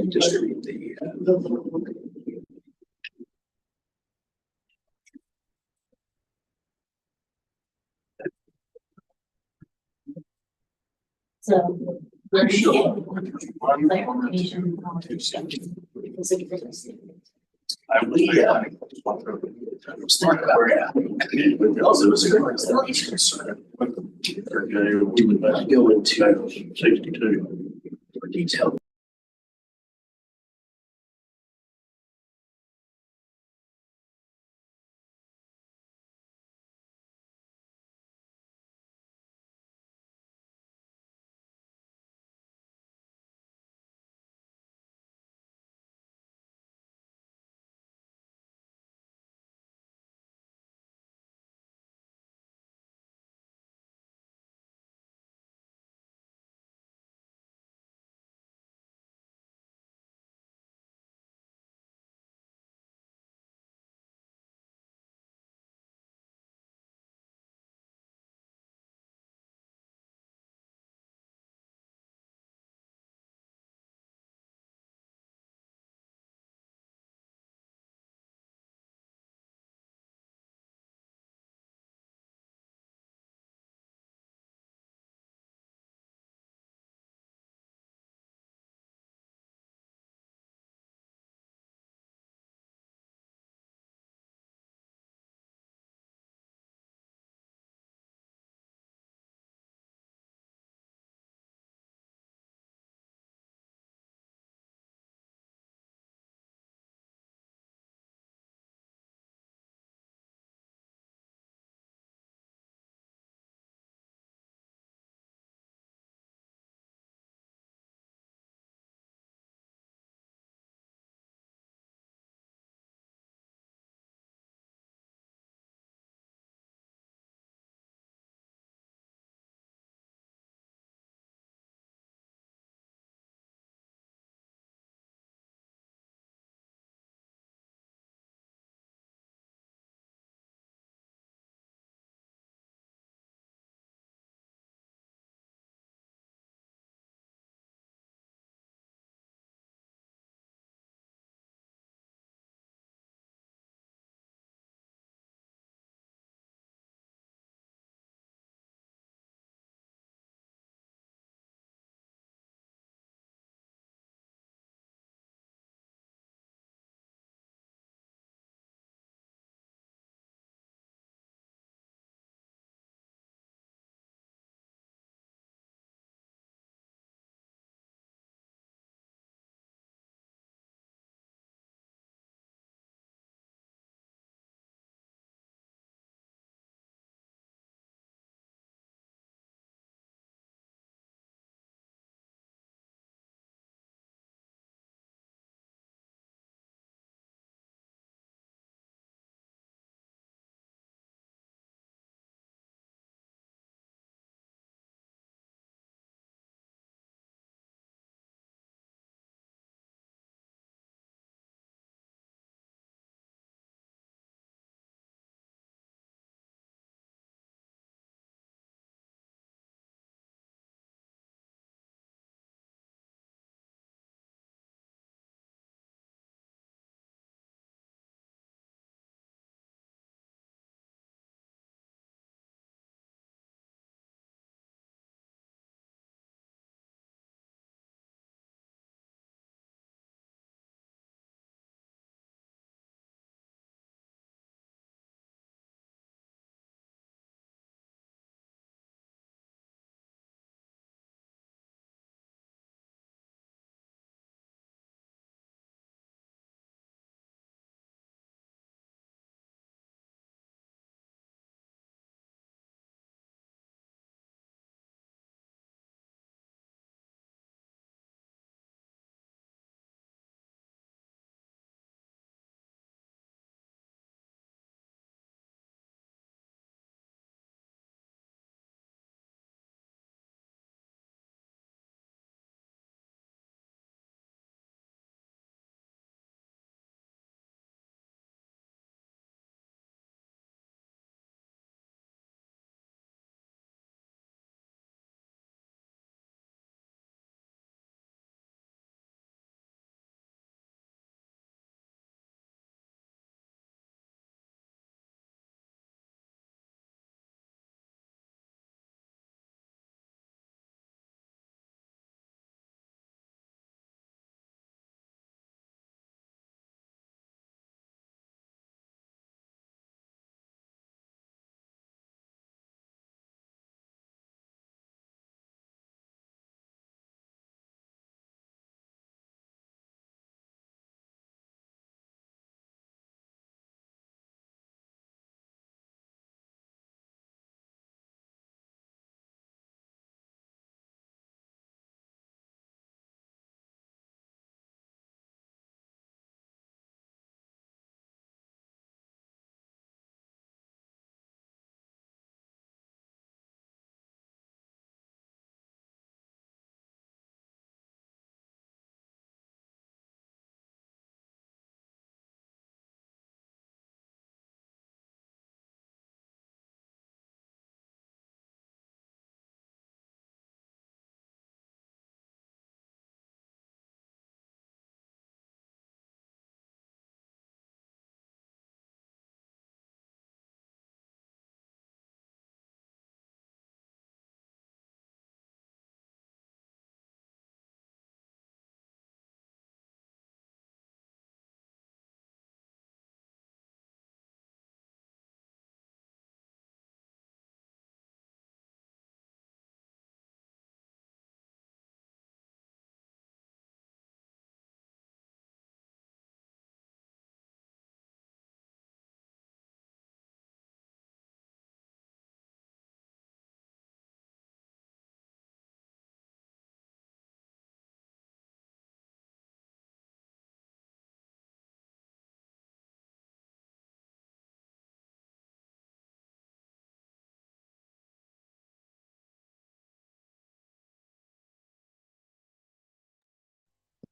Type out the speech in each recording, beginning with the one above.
Distribute the. So. Clarification. I believe, yeah. Also, it was a good concern. We would go into 62 for detail.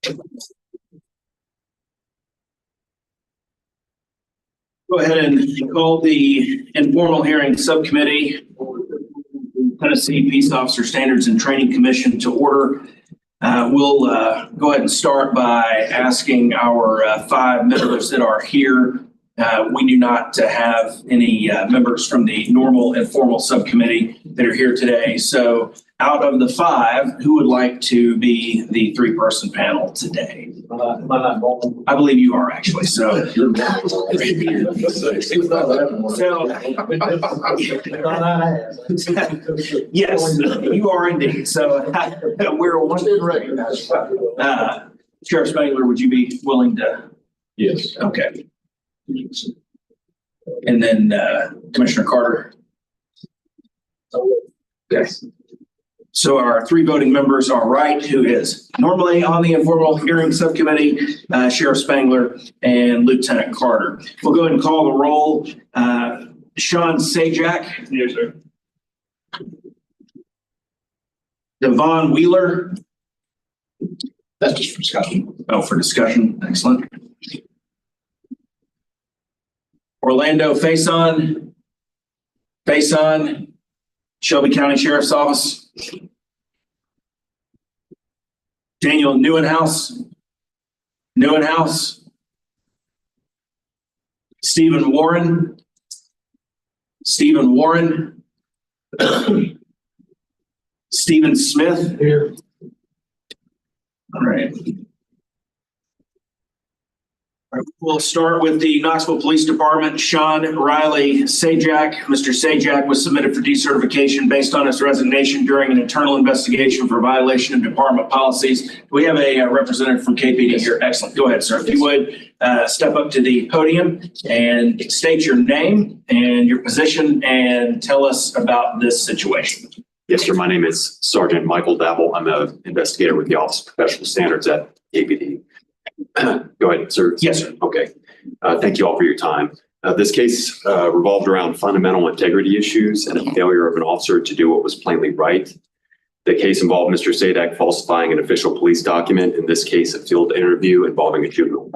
Go ahead and call the informal hearing subcommittee, Tennessee Peace Officer Standards and Training Commission to order. We'll go ahead and start by asking our 5 members that are here. We do not have any members from the normal informal subcommittee that are here today. So out of the 5, who would like to be the 3-person panel today? I believe you are actually. So, yes, you are indeed. So we're one. Sheriff Spangler, would you be willing to? Yes. Okay. And then Commissioner Carter. Okay. So our 3 voting members are Wright, who is normally on the informal hearing subcommittee, Sheriff Spangler, and Lieutenant Carter. We'll go ahead and call the roll. Sean Sajak. Yes, sir. Devon Wheeler. That's just for discussion. Oh, for discussion. Excellent. Orlando Faison. Shelby County Sheriff's Office. Daniel Neuenhouse. Stephen Warren. Stephen Smith. Here. All right. We'll start with the Knoxville Police Department. Sean Riley Sajak. Mr. Sajak was submitted for decertification based on his resignation during an internal investigation for violation of department policies. We have a representative from KPD here. Excellent. Go ahead, sir. If you would step up to the podium and state your name and your position and tell us about this situation. Yes, sir. My name is Sergeant Michael Dabble. I'm an investigator with the Office of Professional Standards at KPD. Go ahead, sir. Yes, sir. Okay. Thank you all for your time. This case revolved around fundamental integrity issues and a failure of an officer to do what was plainly right. The case involved Mr. Sadak falsifying an official police document, in this case, a field interview involving a juvenile.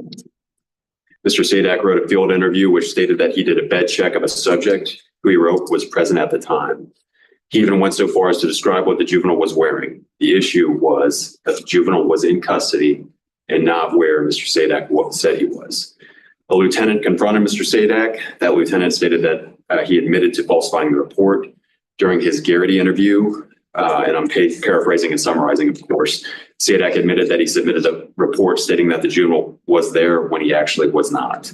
Mr. Sadak wrote a field interview which stated that he did a bed check of a subject who he wrote was present at the time. He even went so far as to describe what the juvenile was wearing. The issue was that the juvenile was in custody and not where Mr. Sadak said he was. A lieutenant confronted Mr. Sadak. That lieutenant stated that he admitted to falsifying the report during his Garrity interview. And I'm paraphrasing and summarizing, of course. Sadak admitted that he submitted a report stating that the juvenile was there when he actually was not.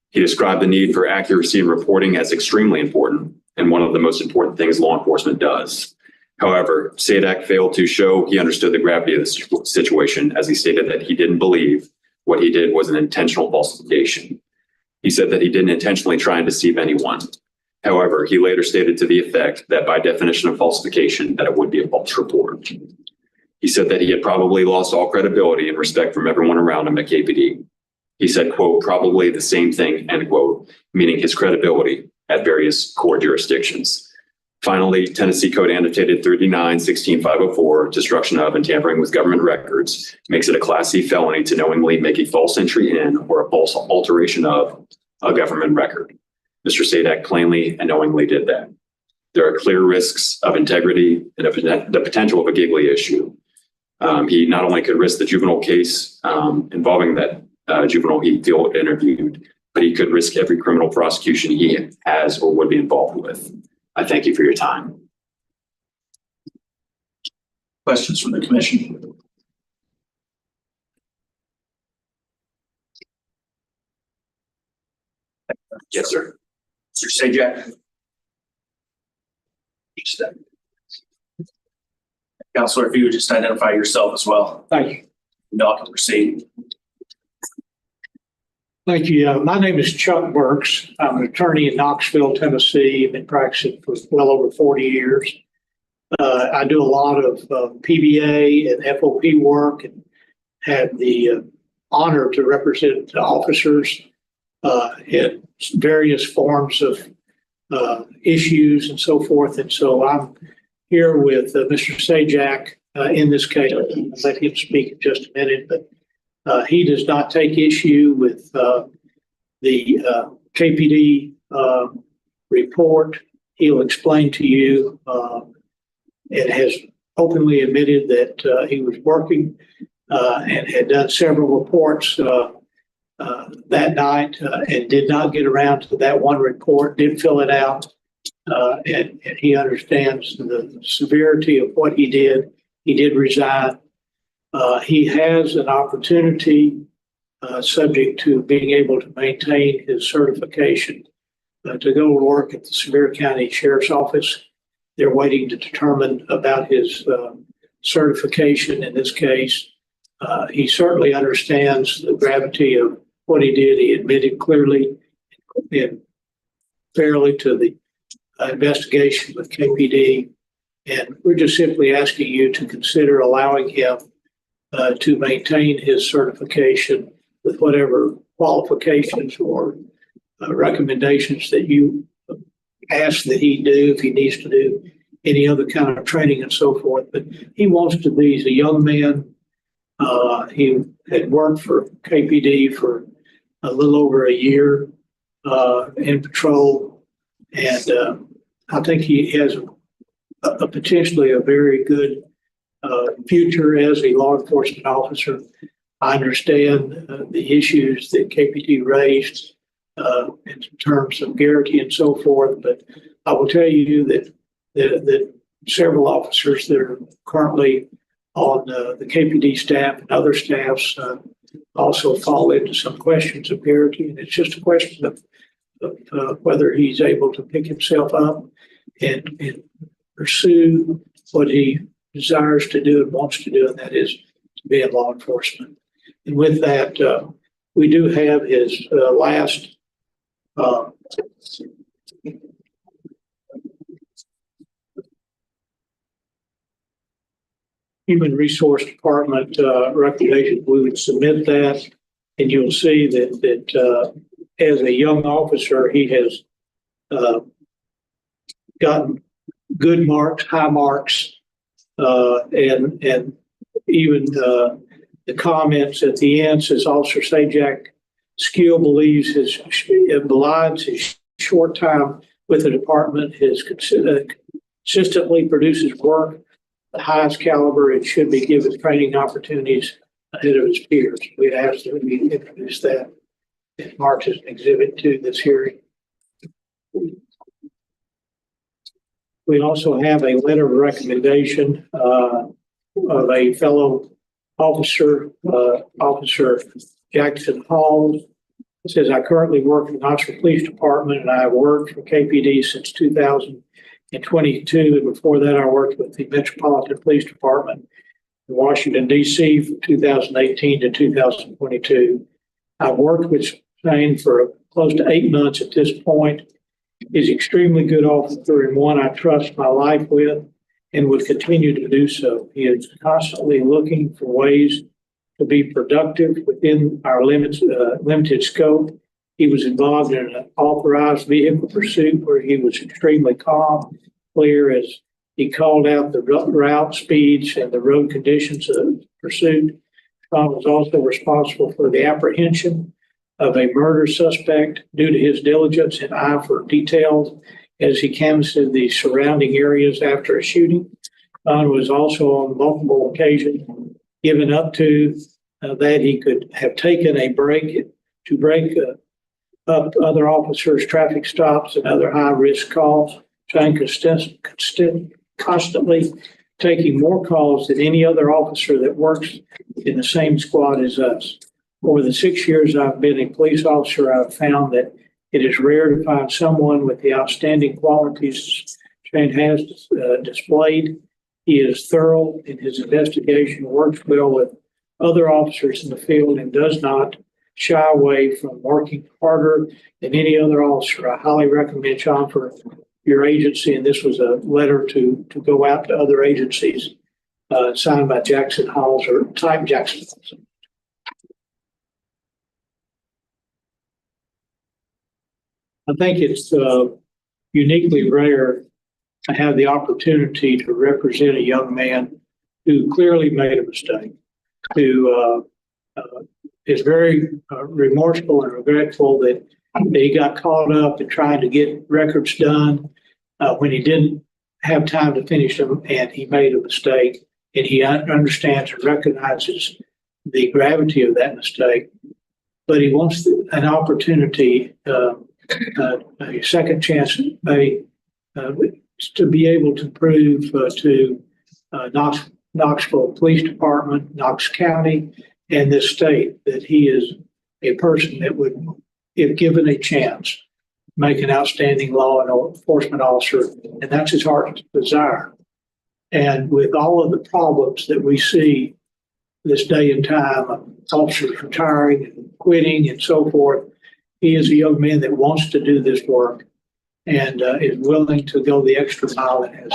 He described the need for accuracy in reporting as extremely important and one of the most important things law enforcement does. However, Sadak failed to show he understood the gravity of the situation, as he stated that he didn't believe what he did was an intentional falsification. He said that he didn't intentionally try and deceive anyone. However, he later stated to the effect that by definition of falsification, that it would be a false report. He said that he had probably lost all credibility and respect from everyone around him at KPD. He said, quote, probably the same thing, end quote, meaning his credibility at various core jurisdictions. Finally, Tennessee Code Annotated 39-16-504, destruction of and tampering with government records, makes it a Class C felony to knowingly make a false entry in or a false alteration of a government record. Mr. Sadak plainly and knowingly did that. There are clear risks of integrity and the potential of a giggly issue. He not only could risk the juvenile case involving that juvenile he field interviewed, but he could risk every criminal prosecution he has or would be involved with. I thank you for your time. Questions from the commission? Yes, sir. Mr. Sajak. Counselor, if you would just identify yourself as well. Thank you. Y'all can proceed. Thank you. My name is Chuck Burks. I'm an attorney in Knoxville, Tennessee. I've been practicing for well over 40 years. I do a lot of PBA and FOP work and had the honor to represent officers in various forms of issues and so forth. And so I'm here with Mr. Sajak in this case. I'll let him speak in just a minute, but He does not take issue with the KPD report. He'll explain to you and has openly admitted that he was working and had done several reports that night and did not get around to that one report, did fill it out, and he understands the severity of what he did. He did resign. He has an opportunity, subject to being able to maintain his certification, to go to work at the Sevier County Sheriff's Office. They're waiting to determine about his certification in this case. He certainly understands the gravity of what he did. He admitted clearly and fairly to the investigation with KPD. And we're just simply asking you to consider allowing him to maintain his certification with whatever qualifications or recommendations that you ask that he do, if he needs to do any other kind of training and so forth. But he wants to be, he's a young man. He had worked for KPD for a little over a year in patrol. And I think he has a potentially a very good future as a law enforcement officer. I understand the issues that KPD raised in terms of Garrity and so forth, but I will tell you that several officers that are currently on the KPD staff and other staffs also fall into some questions of Garrity, and it's just a question of whether he's able to pick himself up and pursue what he desires to do and wants to do, and that is to be in law enforcement. And with that, we do have his last Human Resource Department recommendation. We would submit that, and you'll see that as a young officer, he has gotten good marks, high marks, and even the comments at the end says Officer Sajak Skill believes it belies his short time with the department, has consistently produces work the highest caliber and should be given training opportunities ahead of his peers. We'd ask that we introduce that. It marks as an exhibit to this hearing. We also have a letter of recommendation of a fellow officer, Officer Jackson Hall. It says, I currently work in the Knoxville Police Department, and I have worked for KPD since 2022. And before that, I worked with the Metropolitan Police Department in Washington, D.C. from 2018 to 2022. I've worked with Shane for close to 8 months at this point. He's an extremely good officer and one I trust my life with and would continue to do so. He is constantly looking for ways to be productive within our limited scope. He was involved in an authorized vehicle pursuit where he was extremely calm, clear as he called out the route speeds and the road conditions of pursuit. Sean was also responsible for the apprehension of a murder suspect due to his diligence and eye for details as he canvassed the surrounding areas after a shooting. Sean was also on multiple occasions given up to that he could have taken a break to break up other officers' traffic stops and other high-risk calls. Shane constantly taking more calls than any other officer that works in the same squad as us. Over the 6 years I've been a police officer, I've found that it is rare to find someone with the outstanding qualities Shane has displayed. He is thorough in his investigation, works well with other officers in the field, and does not shy away from working harder than any other officer. I highly recommend Sean for your agency, and this was a letter to go out to other agencies, signed by Jackson Halls or type Jackson Halls. I think it's uniquely rare to have the opportunity to represent a young man who clearly made a mistake, who is very remorseful and regretful that he got caught up in trying to get records done when he didn't have time to finish them, and he made a mistake. And he understands and recognizes the gravity of that mistake, but he wants an opportunity, a second chance, to be able to prove to Knoxville Police Department, Knox County, and this state that he is a person that would, if given a chance, make an outstanding law enforcement officer, and that's his heart's desire. And with all of the problems that we see this day and time, officers retiring and quitting and so forth, he is a young man that wants to do this work and is willing to go the extra mile, and has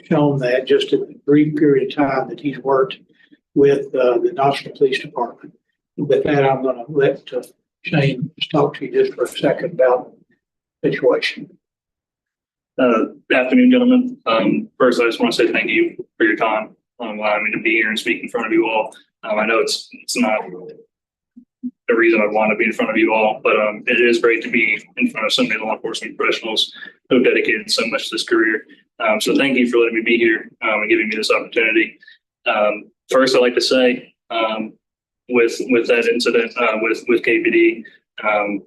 shown that just in the brief period of time that he's worked with the Knoxville Police Department. With that, I'm going to let Shane talk to you just for a second about the situation. Afternoon, gentlemen. First, I just want to say thank you for your time, allowing me to be here and speak in front of you all. I know it's not the reason I want to be in front of you all, but it is great to be in front of so many law enforcement professionals who have dedicated so much to this career. So thank you for letting me be here and giving me this opportunity. First, I'd like to say, with that incident with KPD, I'm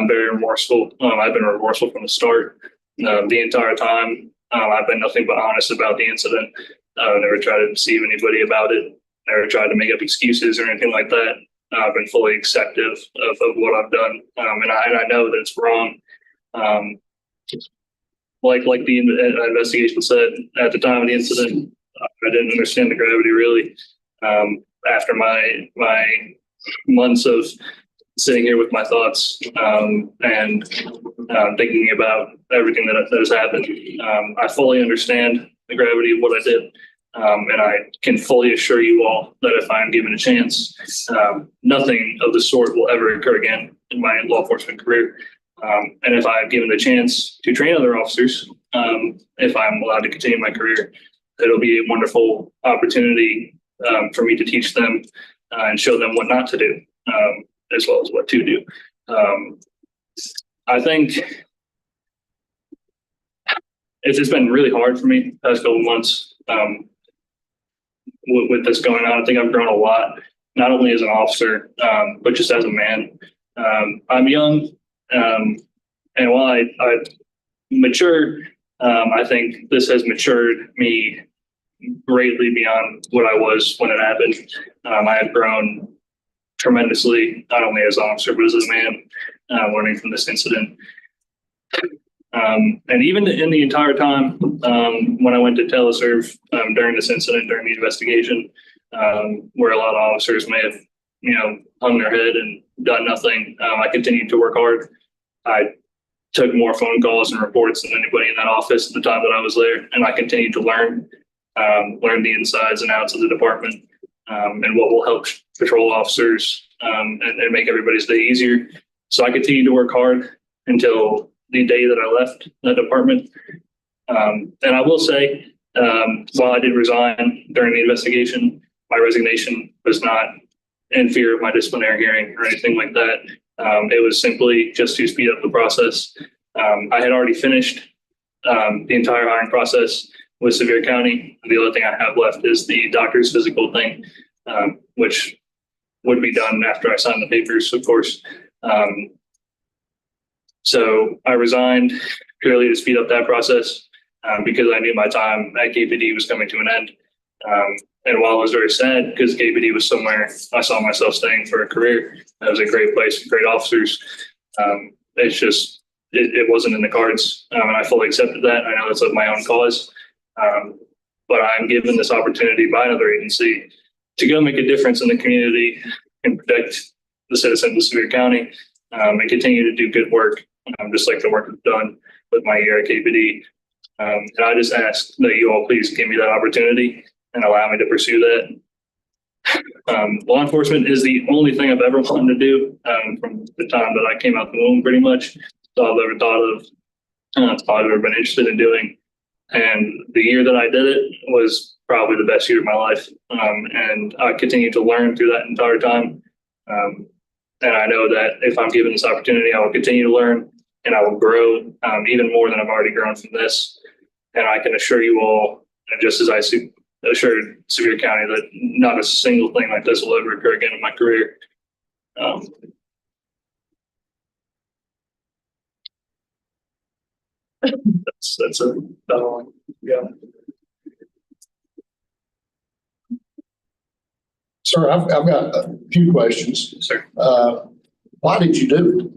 very remorseful. I've been remorseful from the start. The entire time, I've been nothing but honest about the incident. Never tried to deceive anybody about it. Never tried to make up excuses or anything like that. I've been fully acceptive of what I've done, and I know that it's wrong. Like the investigation said, at the time of the incident, I didn't understand the gravity really. After my months of sitting here with my thoughts and thinking about everything that has happened, I fully understand the gravity of what I did. And I can fully assure you all that if I am given a chance, nothing of the sort will ever occur again in my law enforcement career. And if I'm given the chance to train other officers, if I'm allowed to continue my career, it'll be a wonderful opportunity for me to teach them and show them what not to do, as well as what to do. I think it's just been really hard for me the past couple of months. With this going on, I think I've grown a lot, not only as an officer, but just as a man. I'm young, and while I mature, I think this has matured me greatly beyond what I was when it happened. I have grown tremendously, not only as an officer, but as a man, learning from this incident. And even in the entire time when I went to teleserve during this incident, during the investigation, where a lot of officers may have, hung their head and done nothing, I continued to work hard. I took more phone calls and reports than anybody in that office at the time that I was there, and I continued to learn the insides and outs of the department and what will help patrol officers and make everybody's day easier. So I continued to work hard until the day that I left the department. And I will say, while I did resign during the investigation, my resignation was not in fear of my disciplinary hearing or anything like that. It was simply just to speed up the process. I had already finished the entire hiring process with Sevier County. The only thing I have left is the doctor's physical thing, which would be done after I signed the papers, of course. So I resigned purely to speed up that process because I knew my time at KPD was coming to an end. And while I was very sad because KPD was somewhere I saw myself staying for a career, it was a great place, great officers. It's just, it wasn't in the cards, and I fully accepted that. I know that's of my own cause, but I'm given this opportunity by another agency to go make a difference in the community and protect the citizens of Sevier County and continue to do good work, just like the work I've done with my year at KPD. And I just ask that you all please give me that opportunity and allow me to pursue that. Law enforcement is the only thing I've ever wanted to do from the time that I came out the womb, pretty much. So I've ever thought of, it's all I've ever been interested in doing. And the year that I did it was probably the best year of my life. And I continued to learn through that entire time. And I know that if I'm given this opportunity, I will continue to learn and I will grow even more than I've already grown from this. And I can assure you all, just as I assured Sevier County, that not a single thing like this will ever occur again in my career. That's a yeah. Sir, I've got a few questions. Sir. Why did you do it?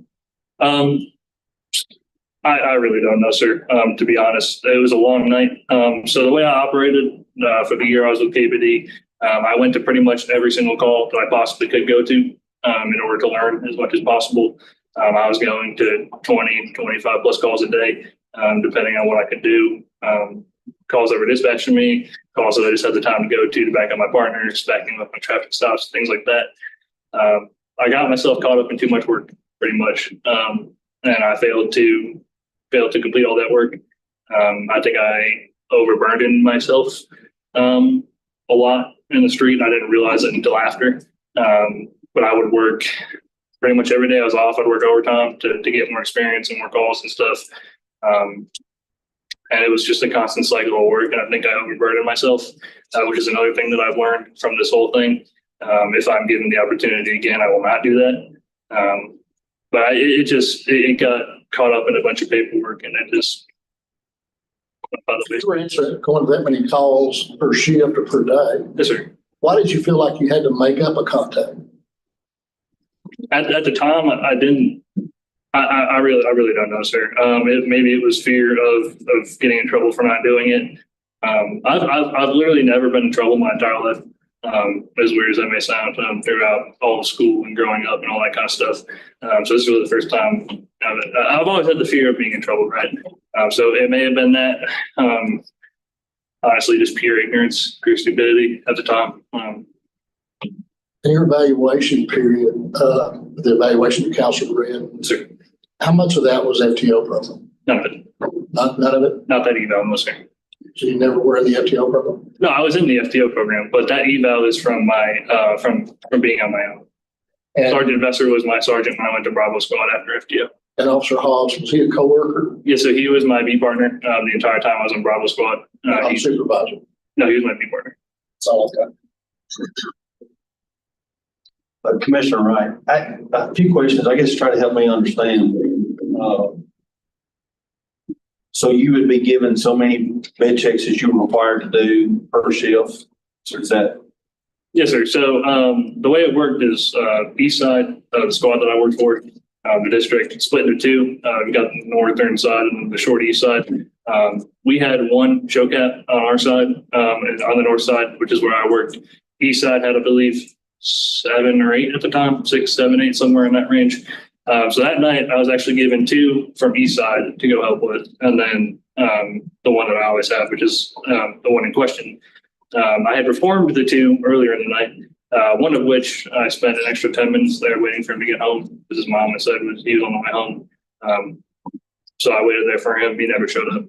I really don't know, sir. To be honest, it was a long night. So the way I operated for the year I was with KPD, I went to pretty much every single call that I possibly could go to in order to learn as much as possible. I was going to 20, 25 plus calls a day, depending on what I could do. Calls that were dispatched to me, calls that I just had the time to go to back up my partners, backing up my traffic stops, things like that. I got myself caught up in too much work, pretty much, and I failed to complete all that work. I think I overburdened myself a lot in the street. I didn't realize it until after. But I would work pretty much every day I was off. I'd work overtime to get more experience and more calls and stuff. And it was just a constant cycle of work. And I think I overburdened myself, which is another thing that I've learned from this whole thing. If I'm given the opportunity again, I will not do that. But it got caught up in a bunch of paperwork, and it just. You were going to that many calls per shift or per day. Yes, sir. Why did you feel like you had to make up a contact? At the time, I didn't. I really don't know, sir. Maybe it was fear of getting in trouble for not doing it. I've literally never been in trouble my entire life. As weird as that may sound, throughout all of school and growing up and all that kind of stuff. So this is really the first time I've always had the fear of being in trouble, right? So it may have been that, honestly, just pure ignorance, pure stupidity at the time. In your evaluation period, the evaluation the counselor read, Sir, how much of that was FTO program? none of it. None of it? Not that eval, no, sir. So you never were in the FTO program? No, I was in the FTO program, but that eval is from my from being on my own. And, Sergeant Vesser was my sergeant when I went to Bravo Squad after FTO. and Officer Hobbs, was he a coworker? Yeah, so he was my B partner the entire time I was on Bravo Squad. Not supervisor? No, he was my B partner. That's all I've got. Commissioner Wright, a few questions, I guess, try to help me understand. So you would be given so many bed checks as you were required to do per shift? So is that? Yes, sir. So the way it worked is east side of the squad that I worked for, the district split into two. We got the northern side and the short east side. We had one show cap on our side, and on the north side, which is where I worked. East side had, I believe, 7 or 8 at the time, 6, 7, 8, somewhere in that range. So that night I was actually given 2 from east side to go help with. And then the one that I always have, which is the one in question. I had performed the 2 earlier in the night, one of which I spent an extra 10 minutes there waiting for him to get home because his mom had said he was on the way home. So I waited there for him. He never showed up.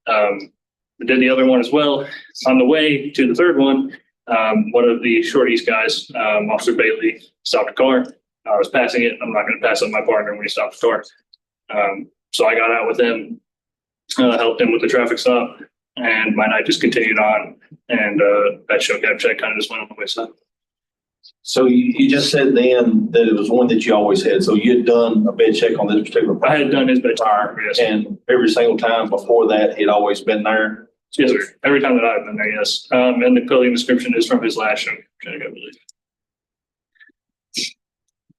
I did the other one as well. On the way to the third one, one of the short east guys, Officer Bailey, stopped a car. I was passing it. I'm not going to pass up my partner when he stopped the car. So I got out with him, helped him with the traffic stop, and my night just continued on. And that show cap check kind of just went on the wayside. So you just said then that it was one that you always had. So you had done a bed check on this particular. I had done his bed check, yes. And every single time before that, he'd always been there. Yes, sir. Every time that I've been there, yes. And the clothing description is from his last show check, I believe.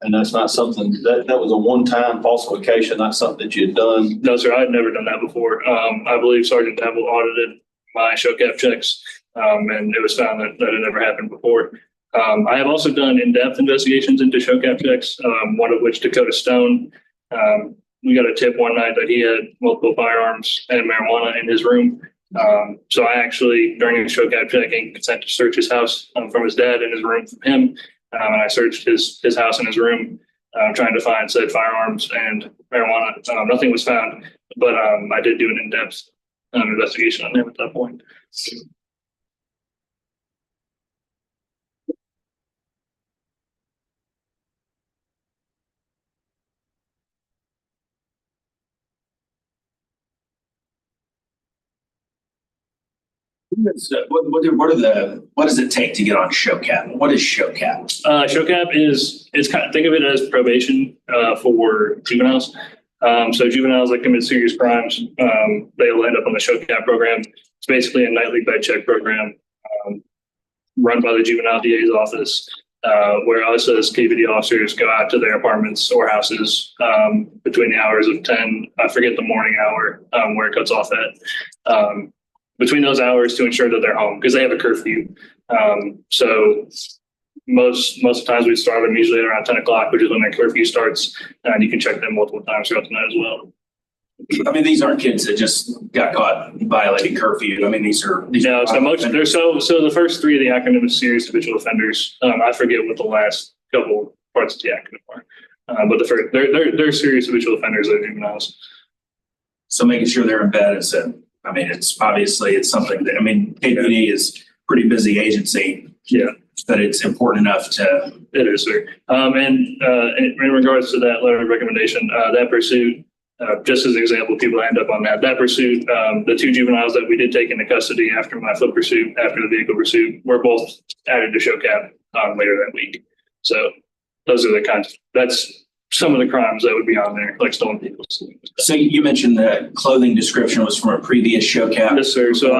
And that's not something that was a one-time falsification, not something that you had done. No, sir. I had never done that before. I believe Sergeant Devon audited my show cap checks, and it was found that it never happened before. I have also done in-depth investigations into show cap checks, one of which Dakota Stone. We got a tip one night that he had multiple firearms and marijuana in his room. So I actually, during his show cap checking, consent to search his house from his dad in his room from him. And I searched his house and his room, trying to find said firearms and marijuana. Nothing was found, but I did do an in-depth investigation on him at that point. What does it take to get on show cap? What is show cap? Show cap it's kind of, think of it as probation for juveniles. So juveniles that commit serious crimes, they'll end up on the show cap program. It's basically a nightly bed check program run by the juvenile DA's office, where us as KPD officers go out to their apartments or houses between the hours of 10, I forget the morning hour where it cuts off at, between those hours to ensure that they're home because they have a curfew. So most of the times we start them usually around 10 o'clock, which is when their curfew starts, and you can check them multiple times throughout the night as well. I mean, these aren't kids that just got caught violating curfew. I mean, these are No, so the first three of the acronym is serious habitual offenders. I forget what the last couple parts of the acronym are, but the first they're serious habitual offenders. They're juveniles. So making sure they're in bed is I mean, it's obviously it's something that, I mean, KPD is a pretty busy agency. Yeah. But it's important enough to. It is, sir. And in regards to that letter of recommendation, that pursuit, just as an example, people end up on that pursuit, the two juveniles that we did take into custody after my foot pursuit, after the vehicle pursuit, were both added to show cap later that week. So those are the kinds that's some of the crimes that would be on there, like stolen vehicles. So you mentioned the clothing description was from a previous show cap. Yes, sir. So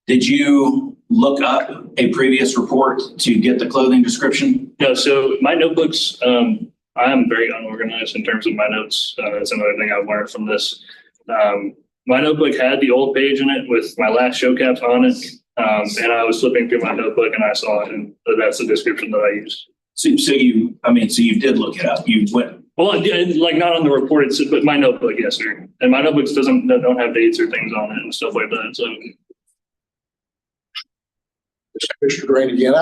Did you look up a previous report to get the clothing description? No, so my notebooks, I am very unorganized in terms of my notes. That's another thing I've learned from this. My notebook had the old page in it with my last show caps on it. And I was flipping through my notebook and I saw it, and that's the description that I used. So you did look it up. You went. Well, like not on the report, but my notebook, yes, sir. And my notebooks don't have dates or things on it and stuff like that. So. Mr. Green again,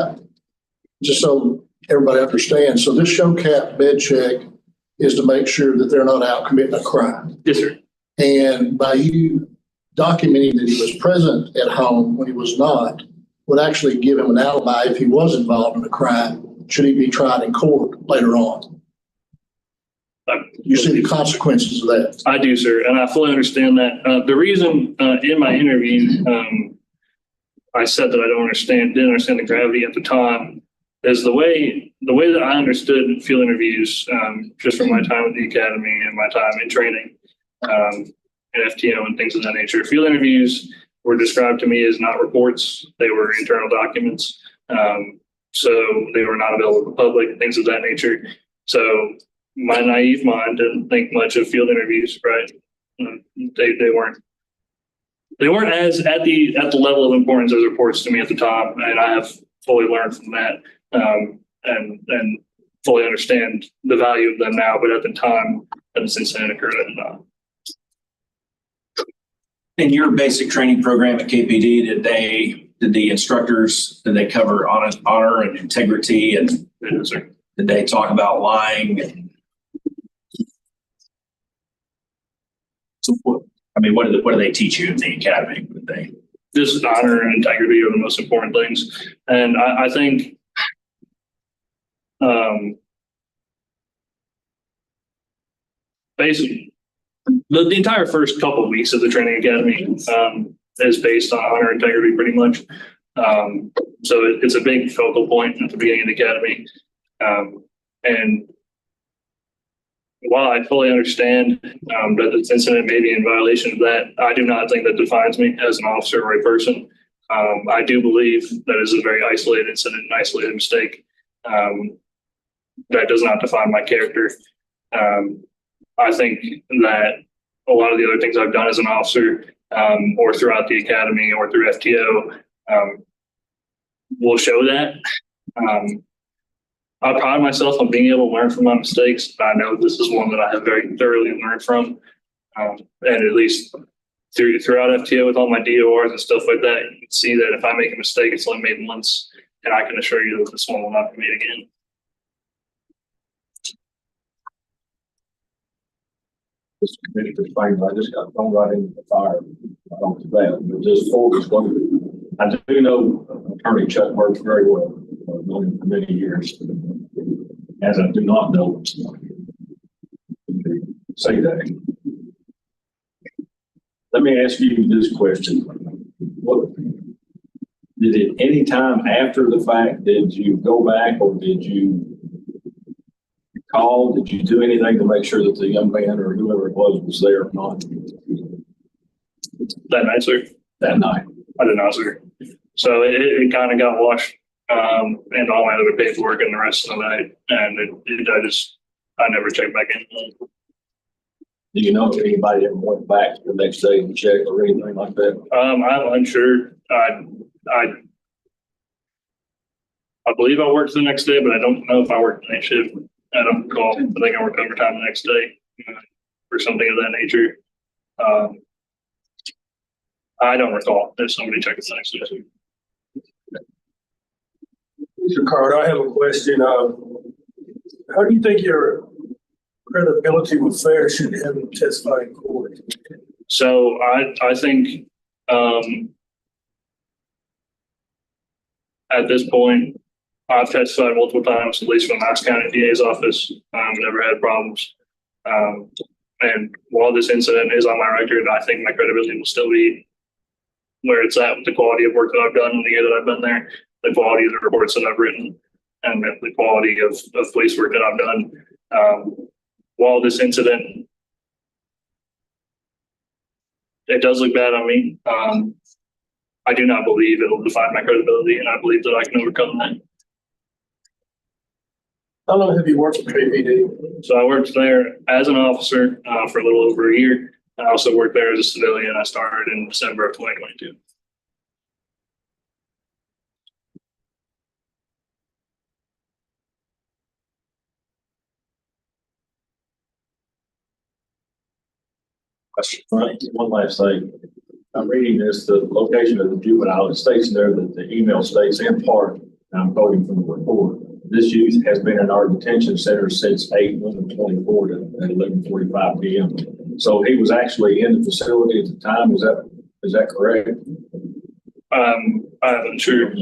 just so everybody understands, so this show cap bed check is to make sure that they're not out committing a crime. Yes, sir. And by you documenting that he was present at home when he was not, would actually give him an alibi if he was involved in a crime, should he be tried in court later on. You see the consequences of that. I do, sir, and I fully understand that. The reason in my interview, I said that didn't understand the gravity at the time, is the way that I understood field interviews, just from my time at the academy and my time in training, and FTO and things of that nature. Field interviews were described to me as not reports; they were internal documents, so they were not available to the public, things of that nature. So my naive mind didn't think much of field interviews, right? They weren't. They weren't as at the level of importance as reports to me at the time, and I have fully learned from that, and fully understand the value of them now. But at the time that this incident occurred, I did not. In your basic training program at KPD, did the instructors cover honor and integrity, and did they talk about lying? And so what do they teach you in the academy? Just honor and integrity are the most important things. And I think basically the entire first couple of weeks of the training academy is based on honor and integrity pretty much. So it's a big focal point at the beginning of the academy. And while I fully understand that this incident may be in violation of that, I do not think that defines me as an officer or a person. I do believe that is a very isolated incident, an isolated mistake. That does not define my character. I think that a lot of the other things I've done as an officer or throughout the academy or through FTO will show that. I pride myself on being able to learn from my mistakes. I know this is one that I have very thoroughly learned from. And at least throughout FTO with all my DORs and stuff like that, you can see that if I make a mistake, it's only made once. And I can assure you that this one will not be made again. This committee perspective, I just got thrown right into the fire. I don't do that, but just full disclosure. I do know Attorney Chuck Works very well. I've known him for many years. As I do not know, say that. Let me ask you this question. what, did it any time after the fact, did you go back or did you call? Did you do anything to make sure that the young man or whoever it was there or not That night, sir, that night? I did not, sir. So it kind of got washed, and all my other paperwork and the rest of the night, and I never checked back in. Do you know if anybody ever went back the next day and checked or anything like that? I'm unsure. I believe I worked the next day, but I don't know if I worked the night shift. I don't recall. I think I worked overtime the next day or something of that nature. I don't recall if somebody checked the next day. Mr. Carter, I have a question. How do you think your credibility with fair should have him testify in court? So I think at this point, I've testified multiple times, at least from the Knox County DA's office. Never had problems. And while this incident is on my record, I think my credibility will still be where it's at with the quality of work that I've done in the year that I've been there, the quality of the reports that I've written, and the quality of police work that I've done. While this incident, it does look bad on me, I do not believe it'll define my credibility, and I believe that I can overcome that. How long have you worked for KPD? So I worked there as an officer for a little over a year. I also worked there as a civilian. I started in December of 2022. Right. One last thing. I'm reading this, the location of the juvenile, it states there that the email states in part, and I'm quoting from the report, this youth has been in our detention center since 8/11/24 to 11:45 p.m. So he was actually in the facility at the time. Is that correct? I haven't sure.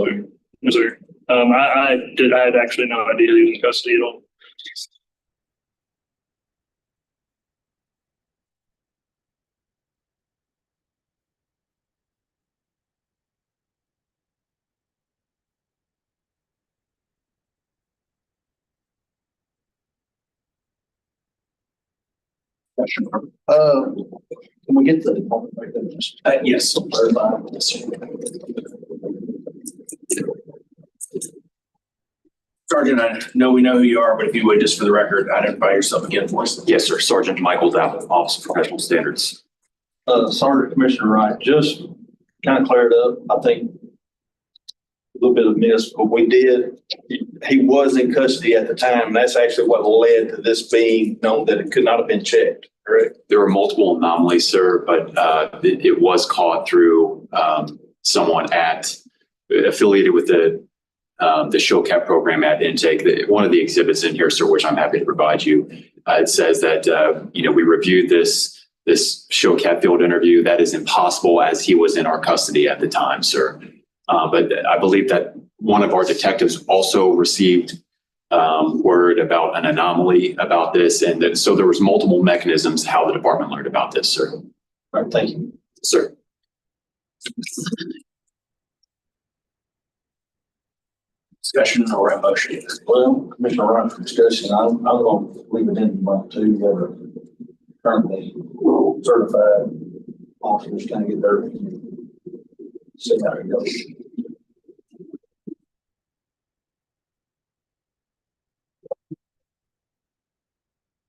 Was there? I had actually no idea he was in custody at all. Can we get the? Yes. Sergeant, I know we know who you are, but if you would, just for the record, identify yourself again for us. Yes, sir. Sergeant Michael Devon, Office of Professional Standards. Sergeant Commissioner Wright, just kind of cleared up, I think a little bit of miss, but we did, he was in custody at the time. And that's actually what led to this being known that it could not have been checked, correct? There were multiple anomalies, sir, but it was caught through someone affiliated with the show cap program at intake. One of the exhibits in here, sir, which I'm happy to provide you, it says that we reviewed this show cap field interview. That is impossible as he was in our custody at the time, sir. But I believe that one of our detectives also received word about an anomaly about this, and so there was multiple mechanisms how the department learned about this, sir. All right, thank you. Sir. Discussion or a motion? Well, Commissioner Wright, for discussion, I'm going to leave it in about two that are currently certified officers, kind of get their, see how it goes.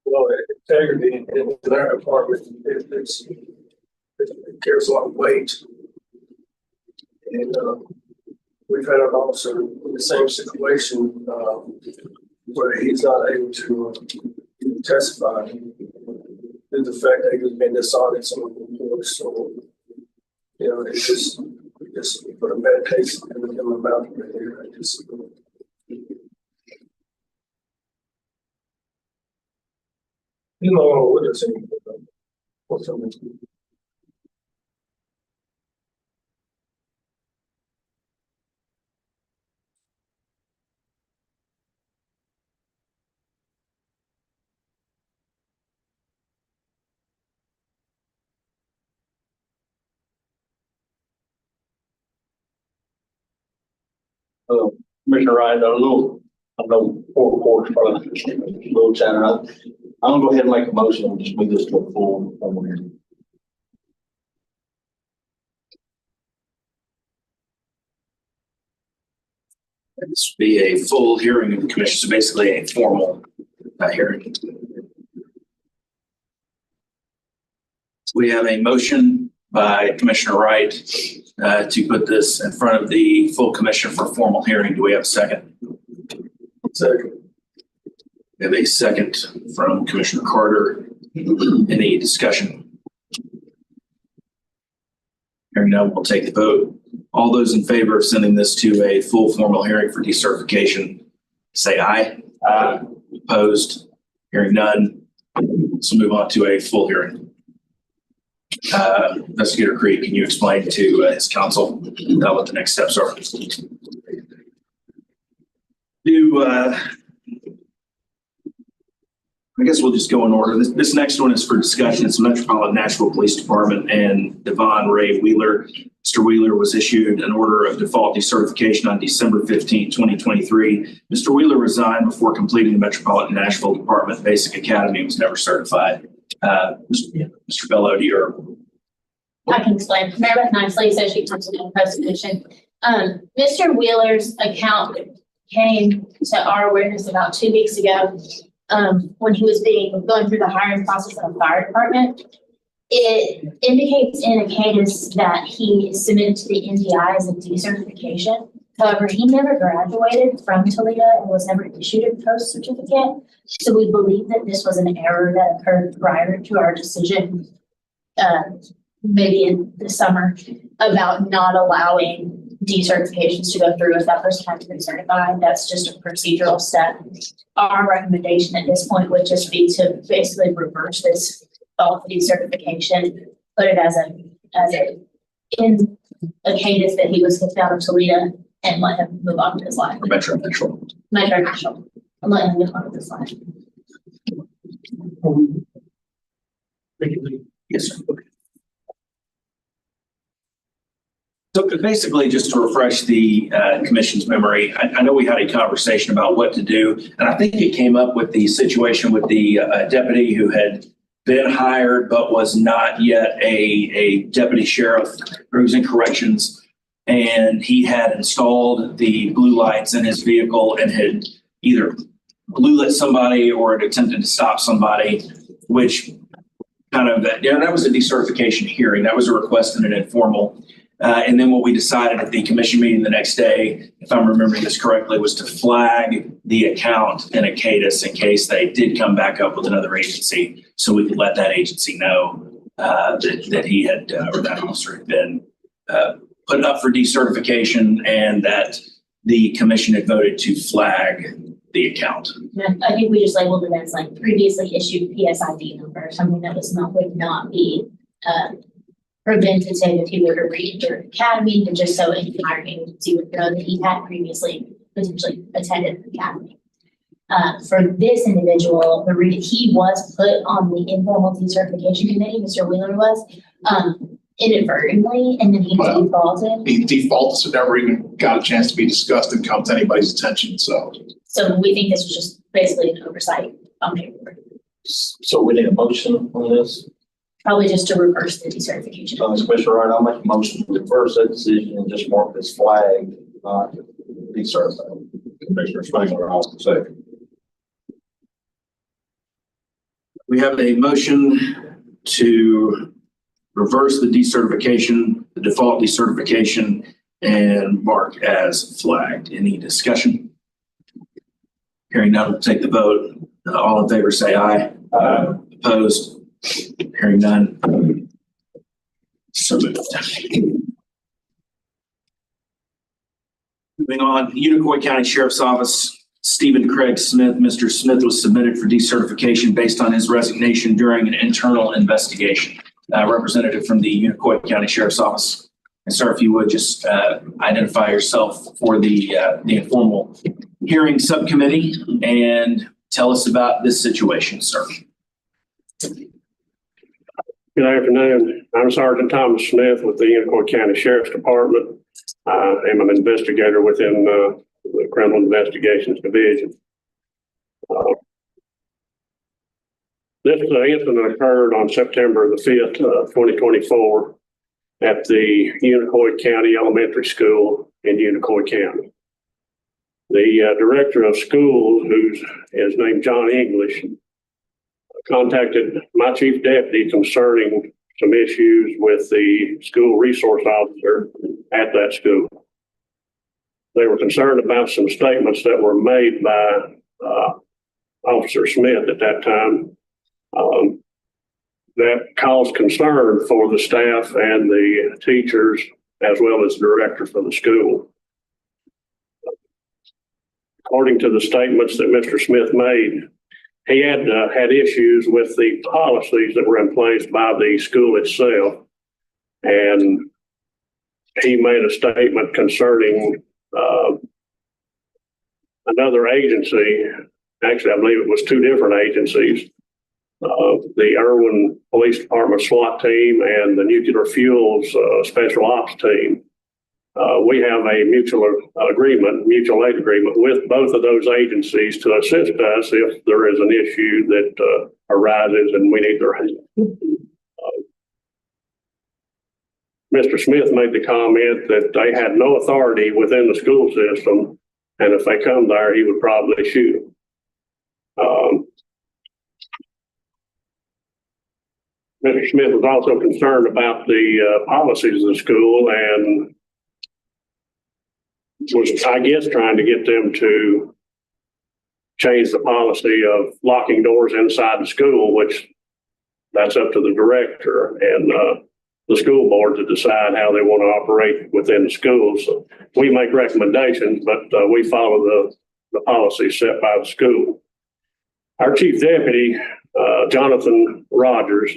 Well, integrity in their department, it carries a lot of weight. And we've had an officer in the same situation where he's not able to testify due to the fact that he was being dishonest on the report. So, it just put a bad taste in him about it right here. What is it? What's up? Commissioner Wright, I know 4 quarters, probably a little chatter. I'm gonna go ahead and make a motion and just move this to a full hearing. This would be a full hearing of the commission, so basically a formal hearing. We have a motion by Commissioner Wright to put this in front of the full commission for formal hearing. Do we have a second? Second. We have a second from Commissioner Carter. Any discussion? Hearing none, we'll take the vote. All those in favor of sending this to a full formal hearing for decertification, say aye. Aye. Opposed? Hearing none. So move on to a full hearing. Investigator Creed, can you explain to his counsel what the next steps are? I guess we'll just go in order. This next one is for discussion. It's Metropolitan Nashville Police Department and Devon Ray Wheeler. Mr. Wheeler was issued an order of default decertification on December 15, 2023. Mr. Wheeler resigned before completing the Metropolitan Nashville Department Basic Academy and was never certified. Mr. Bello, do you? I can explain. Meredith Nicely, Associate Counsel in Prosecution. Mr. Wheeler's account came to our awareness about 2 weeks ago when he was going through the hiring process in the fire department. It indicates in a cadence that he submitted to the NDI as a decertification. However, he never graduated from Toledo and was never issued a post certificate. So we believe that this was an error that occurred prior to our decision, maybe in the summer, about not allowing decertifications to go through if that person had to be certified. That's just a procedural step. Our recommendation at this point would just be to basically reverse this decertification, put it as in a cadence that he was kicked out of Toledo and let him move on to his life. Or Metro Metro. Metro National. And let him move on to his life. Yes, sir. So basically, just to refresh the commission's memory, I know we had a conversation about what to do, and I think it came up with the situation with the deputy who had been hired but was not yet a deputy sheriff, or who's in corrections, and he had installed the blue lights in his vehicle and had either blue lit somebody or had attempted to stop somebody, which kind of, that was a decertification hearing. That was a request in an informal. And then what we decided at the commission meeting the next day, if I'm remembering this correctly, was to flag the account in a cadence in case they did come back up with another agency, so we could let that agency know that he had, or that officer had been put up for decertification and that the commission had voted to flag the account. I think we just labeled it as like previously issued PSID number, something that would not be preventative if he were to re-enter academy, and just so an entire agency would know that he had previously potentially attended the academy. For this individual, he was put on the informal decertification committee, Mr. Wheeler was, inadvertently, and then he defaulted. He defaulted, so never even got a chance to be discussed and come to anybody's attention, so. So we think this was just basically an oversight on paper. So we need a motion on this. Probably just to reverse the decertification. Commissioner Wright, I'll make a motion to reverse that decision and just mark this flag, not decertified. Commissioner Spangler, I'll second. We have a motion to reverse the decertification, the default decertification, and mark as flagged. Any discussion? Hearing none, we'll take the vote. All in favor say aye. Aye. Opposed? Hearing none. So moved. Moving on, Unicoi County Sheriff's Office, Stephen Craig Smith. Mr. Smith was submitted for decertification based on his resignation during an internal investigation. Representative from the Unicoi County Sheriff's Office. And sir, if you would just identify yourself for the informal hearing subcommittee and tell us about this situation, sir. Good afternoon. I'm Sergeant Thomas Smith with the Unicoi County Sheriff's Department. I am an investigator within the Criminal Investigations Division. This incident occurred on September the 5th, 2024 at the Unicoi County Elementary School in Unicoi County. The director of schools, who's named John English, contacted my chief deputy concerning some issues with the school resource officer at that school. They were concerned about some statements that were made by Officer Smith at that time that caused concern for the staff and the teachers, as well as the director for the school. According to the statements that Mr. Smith made, he had issues with the policies that were in place by the school itself. And he made a statement concerning another agency. Actually, I believe it was two different agencies, the Irwin Police Department SWAT team and the Nuclear Fuels Special Ops team. We have a mutual aid agreement with both of those agencies to assist us if there is an issue that arises and we need their help. Mr. Smith made the comment that they had no authority within the school system, and if they come there, he would probably shoot them. Mr. Smith was also concerned about the policies of the school and was, I guess, trying to get them to change the policy of locking doors inside the school, which that's up to the director and the school board to decide how they want to operate within the schools. So we make recommendations, but we follow the policies set by the school. Our chief deputy, Jonathan Rogers,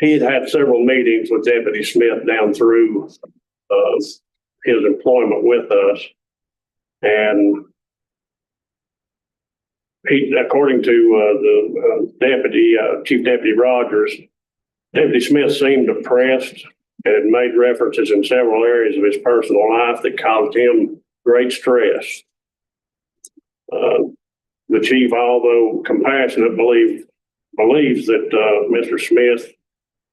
he had several meetings with Deputy Smith down through his employment with us. And he, according to the Chief Deputy Rogers, Deputy Smith seemed depressed and had made references in several areas of his personal life that caused him great stress. The chief, although compassionate, believes that Mr. Smith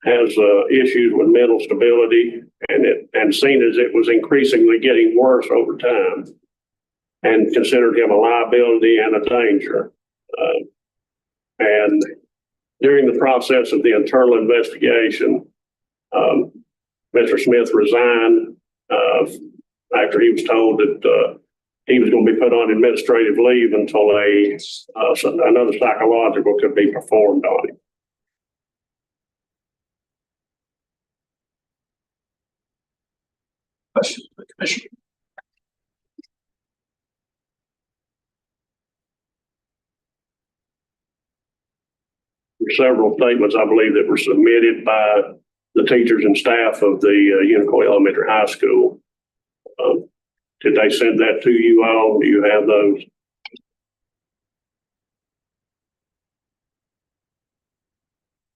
has issues with mental stability and seen as it was increasingly getting worse over time, and considered him a liability and a danger. And during the process of the internal investigation, Mr. Smith resigned after he was told that he was going to be put on administrative leave until another psychological could be performed on him. Questions for the commissioner? There were several statements, I believe, that were submitted by the teachers and staff of the Unicoi Elementary High School. Did they send that to you all? Do you have those?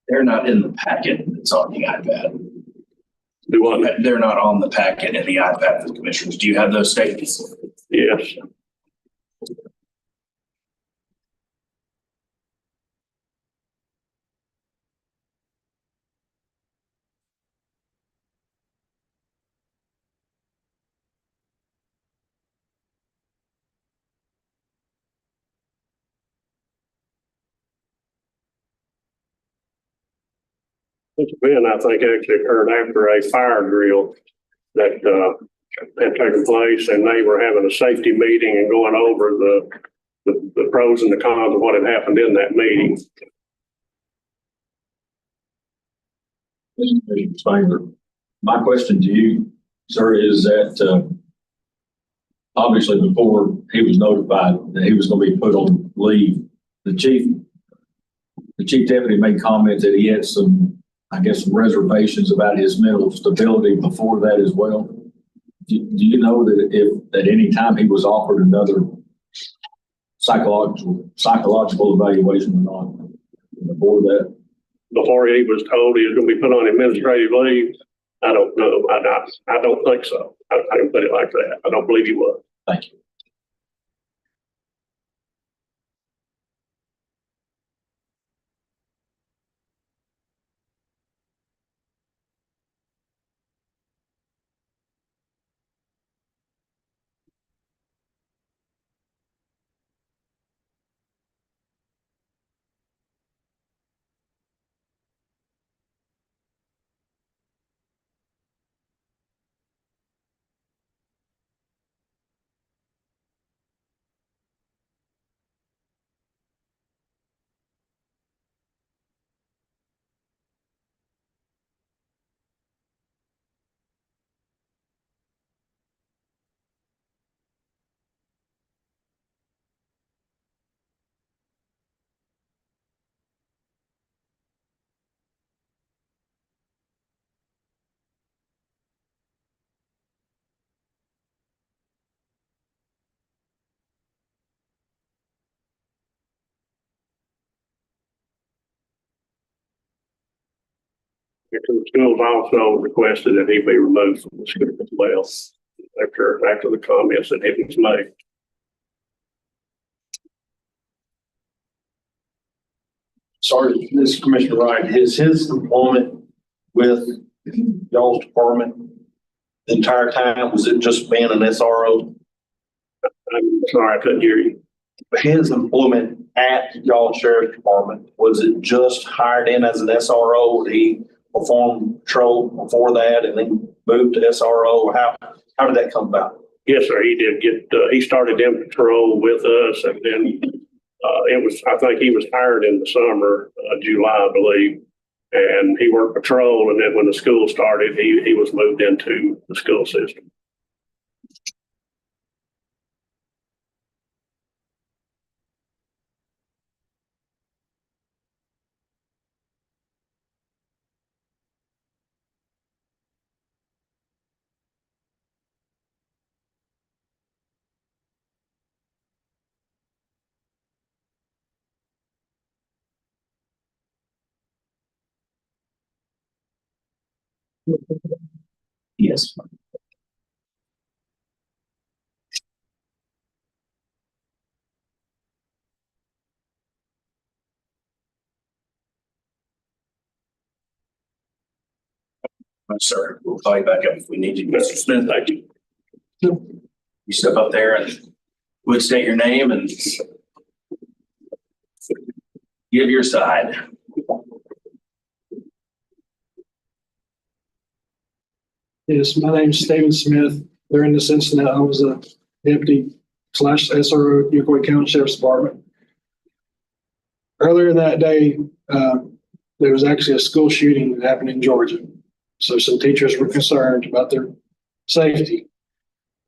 They're not in the packet that's on the iPad. Do what? They're not on the packet in the iPad for the commissioners. Do you have those statements? Yes. This event, I think, actually occurred after a fire drill that had taken place, and they were having a safety meeting and going over the pros and the cons of what had happened in that meeting. Mr. Spangler, my question to you, sir, is that obviously before he was notified that he was going to be put on leave, the chief deputy made comments that he had some reservations about his mental stability before that as well. Do you know that if at any time he was offered another psychological evaluation or not before that? Before he was told he was going to be put on administrative leave? I don't know. I don't think so. I can put it like that. I don't believe he was. Thank you. The schools also requested that he be removed from the school as well after the comments that he was made. Sorry, this is Commissioner Wright. Is his employment with y'all's department the entire time? Was it just being an SRO? I'm sorry, I couldn't hear you. His employment at y'all sheriff's department, was it just hired in as an SRO? Did he perform patrol before that and then moved to SRO? How did that come about? Yes, sir. He did get, he started in patrol with us, and then I think he was hired in the summer, July, I believe. And he worked patrol, and then when the school started, he was moved into the school system. Yes. Sir, we'll call you back up if we need you. Mr. Smith, thank you. You step up there and would state your name and give your side. Yes, my name is Stephen Smith. During this incident, I was a deputy / SRO at Unicoi County Sheriff's Department. Earlier that day, there was actually a school shooting that happened in Georgia. So some teachers were concerned about their safety.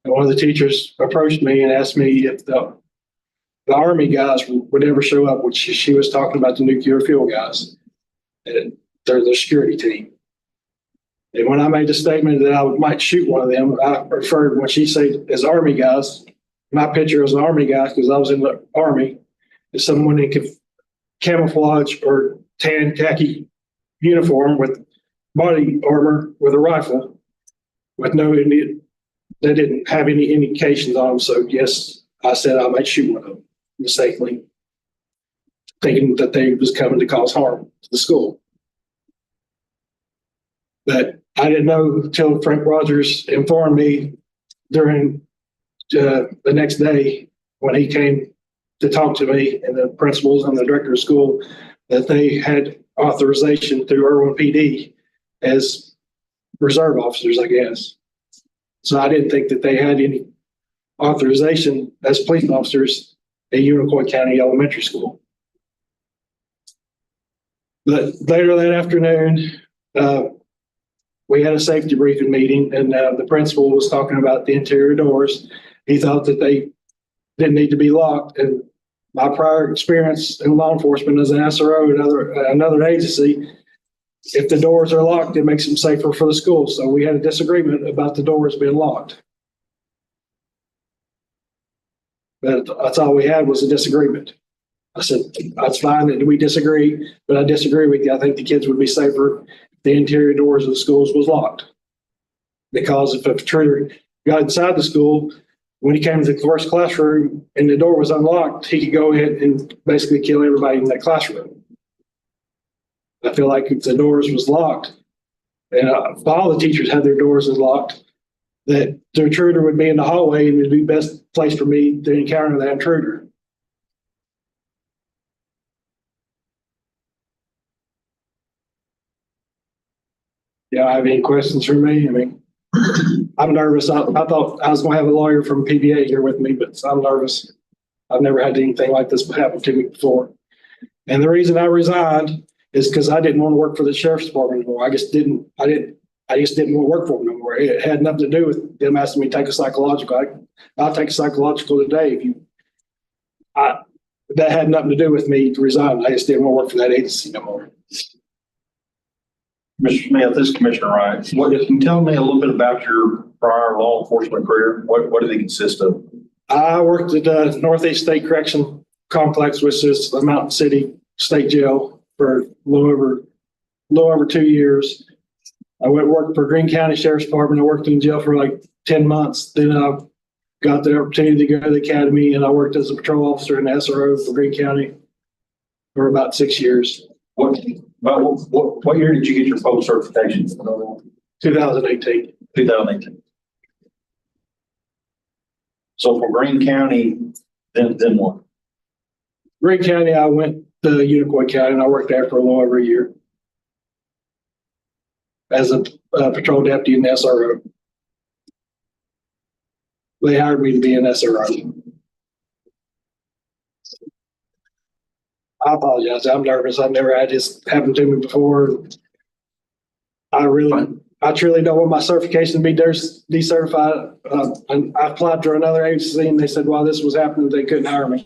And one of the teachers approached me and asked me if the Army guys would ever show up, which she was talking about the nuclear fuel guys. And they're the security team. And when I made the statement that I might shoot one of them, I referred when she said as Army guys, my picture as an Army guy, because I was in the Army, is someone in camouflage or tan khaki uniform with body armor with a rifle with they didn't have any indications on them. So yes, I said I might shoot one of them mistakenly, thinking that they was coming to cause harm to the school. But I didn't know until Frank Rogers informed me during the next day when he came to talk to me and the principals and the director of school that they had authorization through Irwin PD as reserve officers, I guess. So I didn't think that they had any authorization as police officers at Unicoi County Elementary School. But later that afternoon, we had a safety briefing meeting, and the principal was talking about the interior doors. He thought that they didn't need to be locked. And my prior experience in law enforcement as an SRO at another agency, if the doors are locked, it makes them safer for the school. So we had a disagreement about the doors being locked. But that's all we had was a disagreement. I said, that's fine that we disagree, but I disagree with you. I think the kids would be safer if the interior doors of the schools was locked. because if a intruder got inside the school, when he came to the first classroom and the door was unlocked, he could go ahead and basically kill everybody in that classroom. I feel like if the doors was locked, and if all the teachers had their doors unlocked, that the intruder would be in the hallway and it'd be the best place for me to encounter that intruder. Yeah, I have any questions for me? I mean, I'm nervous. I thought I was going to have a lawyer from PBA here with me, but I'm nervous. I've never had anything like this happen to me before. And the reason I resigned is because I didn't want to work for the sheriff's department anymore. I just didn't want to work for them no more. It had nothing to do with them asking me to take a psychological. I'll take a psychological today if you. That had nothing to do with me to resign. I just didn't want to work for that agency no more. Mr. Smith, this is Commissioner Wright. Can you tell me a little bit about your prior law enforcement career? What did it consist of? I worked at the Northeast State Correction Complex, which is the Mountain City State Jail, for a little over 2 years. I went and worked for Greene County Sheriff's Department. I worked in jail for like 10 months. Then I got the opportunity to go to the academy, and I worked as a patrol officer in the SRO for Greene County for about 6 years. What year did you get your post certification? 2018. 2018. So from Greene County, then what? Greene County, I went to Unicoi County, and I worked there for a little over a year as a patrol deputy in the SRO. They hired me to be an SRO. I apologize. I'm nervous. I've never had this happen to me before. I truly don't want my certification to be decertified. And I applied to another agency, and they said while this was happening, they couldn't hire me.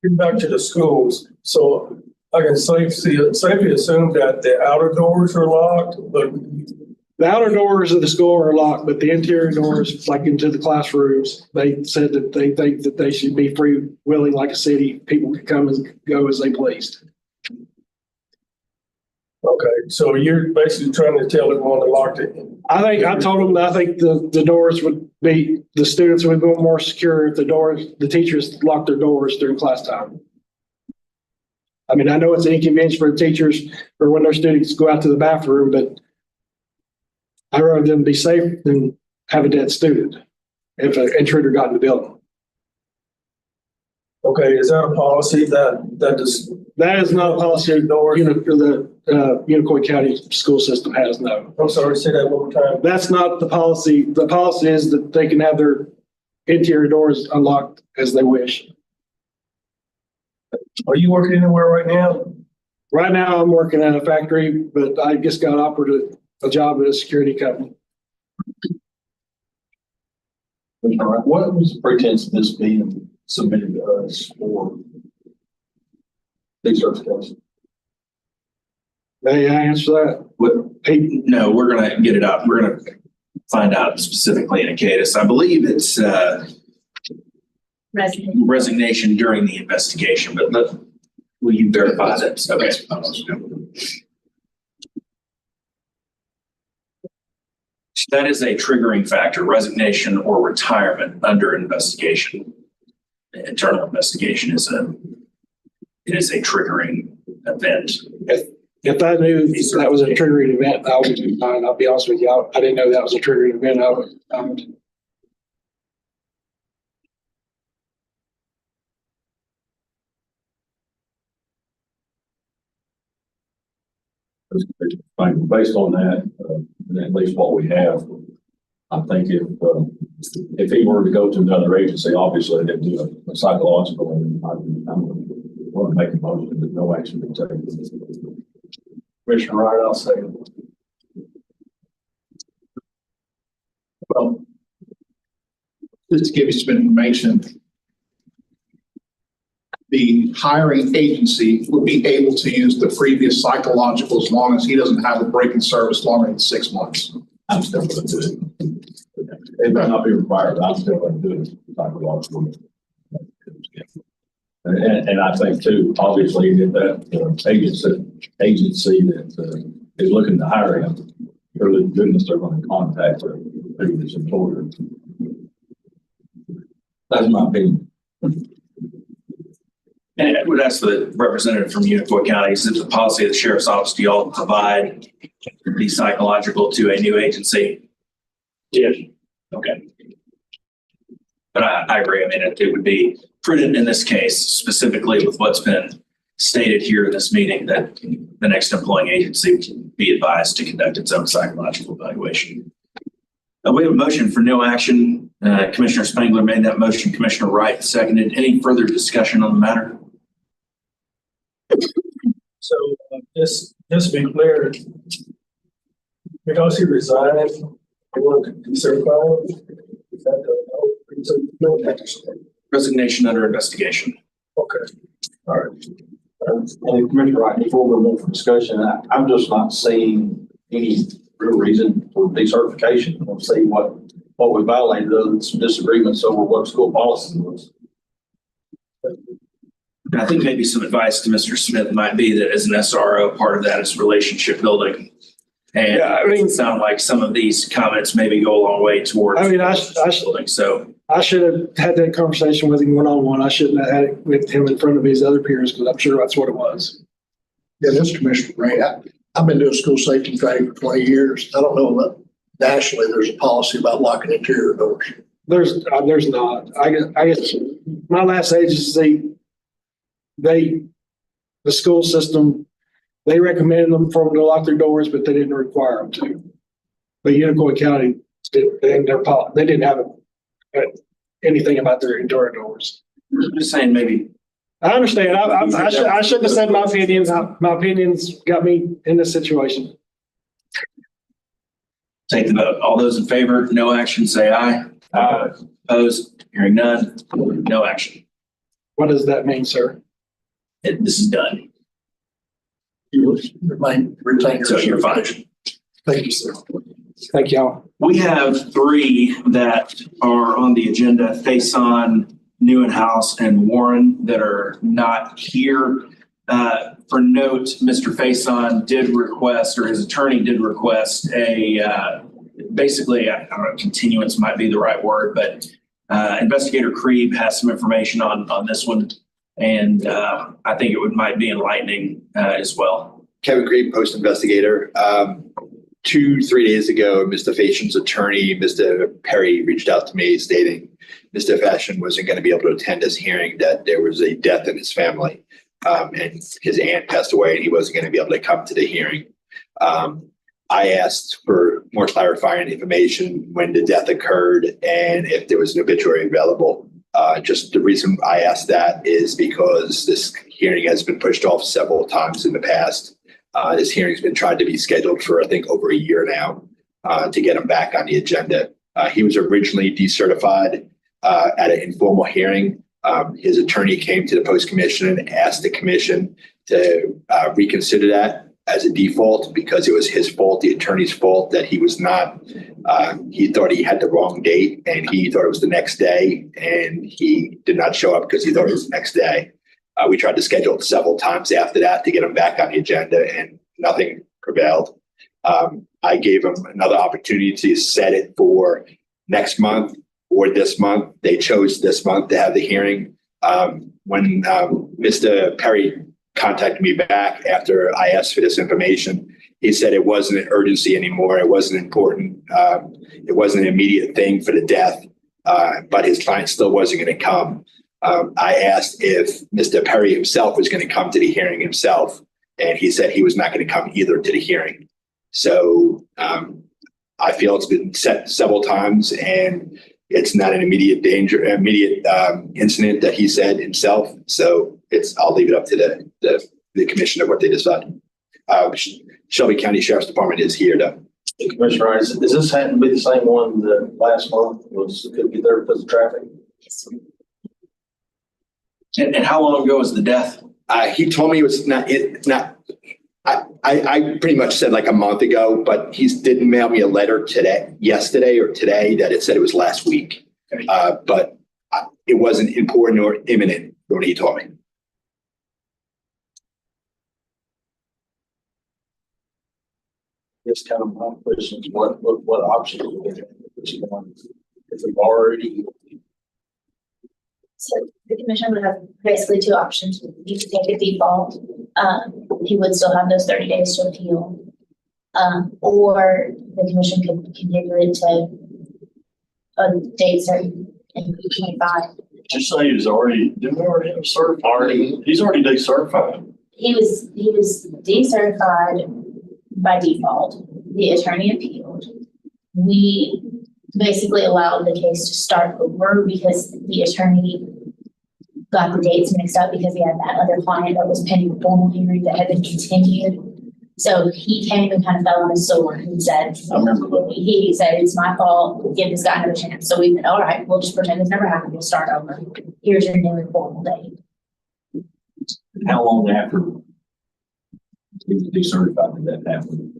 Getting back to the schools, so I can safely assume that the outer doors are locked, but The outer doors of the school are locked, but the interior doors, like into the classrooms, they said that they think that they should be free willing like a city. People can come and go as they pleased. okay, so you're basically trying to tell everyone to lock it. I told them that I think the doors would be, the students would be more secure if the teachers locked their doors during class time. I mean, I know it's an inconvenience for the teachers or when their students go out to the bathroom, but I'd rather them be safe than have a dead student if an intruder got in the building. Okay, is that a policy that is not a policy the Unicoi County school system has, no. I'm sorry, say that one more time. That's not the policy. The policy is that they can have their interior doors unlocked as they wish. Are you working anywhere right now? Right now, I'm working at a factory, but I just got offered a job at a security company. What was the pretense of this being submitted to us for decertification? May I answer that? No, we're gonna get it up. We're gonna find out specifically in a case. I believe it's resignation during the investigation, but will you verify that? Okay. That is a triggering factor, resignation or retirement under investigation. Internal investigation is a triggering event. If I knew that was a triggering event, I would be fine. I'll be honest with you. I didn't know that was a triggering event. I would. Based on that, at least what we have, I think if he were to go to another agency, obviously they'd do a psychological, and I'm going to make a motion that no action be taken. Commissioner Wright, I'll say. Well, just to give you some information, the hiring agency would be able to use the previous psychological as long as he doesn't have a break in service longer than 6 months. I'm still going to do it. It may not be required, but I'm still going to do it psychological. And I think too, obviously, that agency that is looking to hire him, surely goodness, they're going to contact the previous employer. That's my opinion. And I would ask the representative from Unicoi County, is it the policy of the sheriff's office, do y'all provide the psychological to a new agency? Yes. Okay. But I agree. I mean, it would be prudent in this case, specifically with what's been stated here in this meeting, that the next employing agency be advised to conduct its own psychological evaluation. We have a motion for no action. Commissioner Spangler made that motion. Commissioner Wright seconded. Any further discussion on the matter? So just to be clear, because he resigned, he wanted to decertify him. Is that the Resignation under investigation. okay? All right. And Commissioner Wright, before we move for discussion, I'm just not seeing any real reason for decertification. I don't see what we violated, other than some disagreements over what school policy was. And I think maybe some advice to Mr. Smith might be that as an SRO, part of that is relationship building. And Yeah, I mean- it sounds like some of these comments maybe go a long way towards. I mean, building. So I should have had that conversation with him one-on-one. I shouldn't have had it with him in front of his other peers, because I'm sure that's what it was. Yeah, this is Commissioner Ray. I've been doing school safety training for 20 years. I don't know that nationally there's a policy about locking interior doors. There's not. I guess my last agency, the school system, they recommended them for them to lock their doors, but they didn't require them to. But Unicoi County, they didn't have anything about their indoor doors. I'm just saying maybe. I understand. I shouldn't have said my opinions. My opinions got me in this situation. Take the vote. All those in favor, no action, say aye. Aye. Opposed, hearing none, no action. What does that mean, sir? This is done. You retain your So you're fine. certification. Thank you, sir. Thank y'all. We have three that are on the agenda: Faison, Newenhouse, and Warren, that are not here. For note, Mr. Faison did request, or his attorney did request basically, I don't know, continuance might be the right word, but Investigator Krieb has some information on this one. And I think might be enlightening as well. Kevin Krieb, post investigator. 2-3 days ago, Mr. Faison's attorney, Mr. Perry, reached out to me stating Mr. Faison wasn't going to be able to attend his hearing, that there was a death in his family, and his aunt passed away and he wasn't going to be able to come to the hearing. I asked for more clarifying information when the death occurred and if there was an obituary available. Just the reason I asked that is because this hearing has been pushed off several times in the past. This hearing's been tried to be scheduled for, I think, over a year now, to get him back on the agenda. He was originally decertified at an informal hearing. His attorney came to the post commission and asked the commission to reconsider that as a default, because it was his fault, the attorney's fault, that he was not, he thought he had the wrong date and he thought it was the next day, and he did not show up because he thought it was the next day. We tried to schedule it several times after that to get him back on the agenda and nothing prevailed. I gave him another opportunity to set it for next month or this month. They chose this month to have the hearing. When Mr. Perry contacted me back after I asked for this information, he said it wasn't an urgency anymore. It wasn't important. It wasn't an immediate thing for the death, but his client still wasn't going to come. I asked if Mr. Perry himself was going to come to the hearing himself, and he said he was not going to come either to the hearing. So I feel it's been set several times, and it's not an immediate incident that he said himself. So I'll leave it up to the commission of what they decide. Shelby County Sheriff's Department is here though. Commissioner, is this happened to be the same one that last month could be there because of traffic? And how long ago was the death? He told me it was not. I pretty much said like a month ago, but he didn't mail me a letter yesterday or today that it said it was last week. But it wasn't important or imminent when he told me. This kind of my question is what options do we have at this point? If we've already, So the commission would have basically two options. You could take a default. He would still have those 30 days to appeal. Or the commission could continue it to a date certain in 2025. just say he's already, didn't we already have a certified? He's already decertified. He was decertified by default. The attorney appealed. We basically allowed the case to start over because the attorney got the dates mixed up because he had that other client that was pending a formal hearing that had been continued. So he came and kind of fell on his sword and said, I remember that. he said, it's my fault, give this guy another chance. So we said, all right, we'll just pretend this never happened, we'll start over. Here's your new formal date. How long after he was decertified did that happen?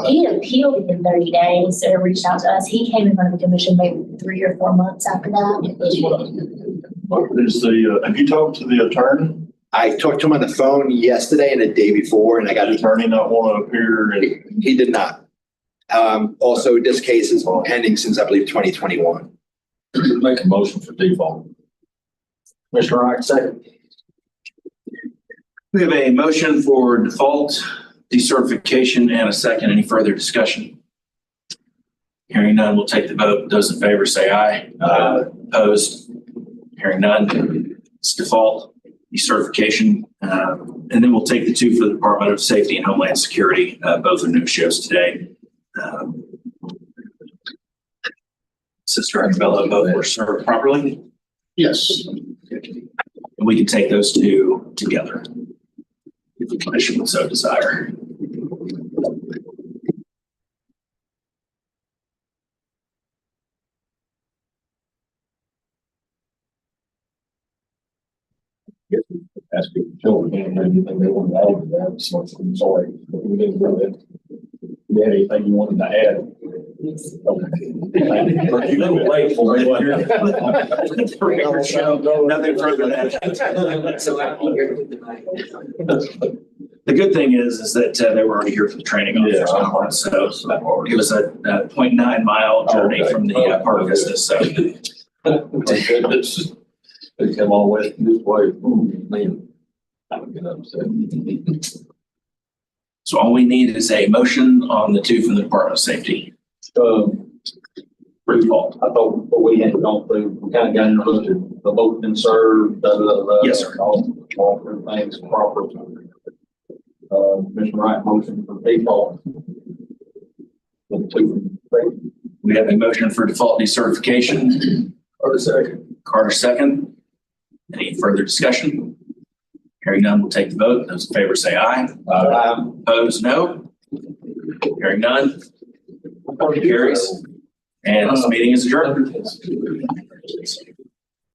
He appealed within 30 days, or reached out to us. He came in front of the commission maybe 3 or 4 months after that. What is the, have you talked to the attorney? I talked to him on the phone yesterday and the day before, and I got The attorney not want to appear and he did not. Also, this case is pending since, I believe, 2021. make a motion for default. Commissioner Wright, second. We have a motion for default, decertification, and a second. Any further discussion? Hearing none, we'll take the vote. Those in favor say aye. Opposed? Hearing none. It's default, decertification. And then we'll take the two for the Department of Safety and Homeland Security. Both are new shows today. Sister Annabella, both were served properly. Yes. And we can take those two together if the commission would so desire. Ask if the children had anything they wanted to add to that, so I'm sorry, but we didn't do it. You had anything you wanted to add? Okay. Are you a little late for me? Record show, nothing further than that. The good thing is that they were already here for the training officers conference, so it was a 0.9 mile journey from the Park Vista, so. They come all the way this way, ooh, man, I would get upset. So all we need is a motion on the two from the Department of Safety. Default. I thought what we had gone through, we kind of got into the vote been served, Yes, sir. All everything's proper. Commissioner Wright, motion for default. For the two from safety. We have a motion for default decertification. Or second. Carter second. Any further discussion? Hearing none, we'll take the vote. Those in favor say aye. Opposed, no. Hearing none. Motion carries. And this meeting is adjourned.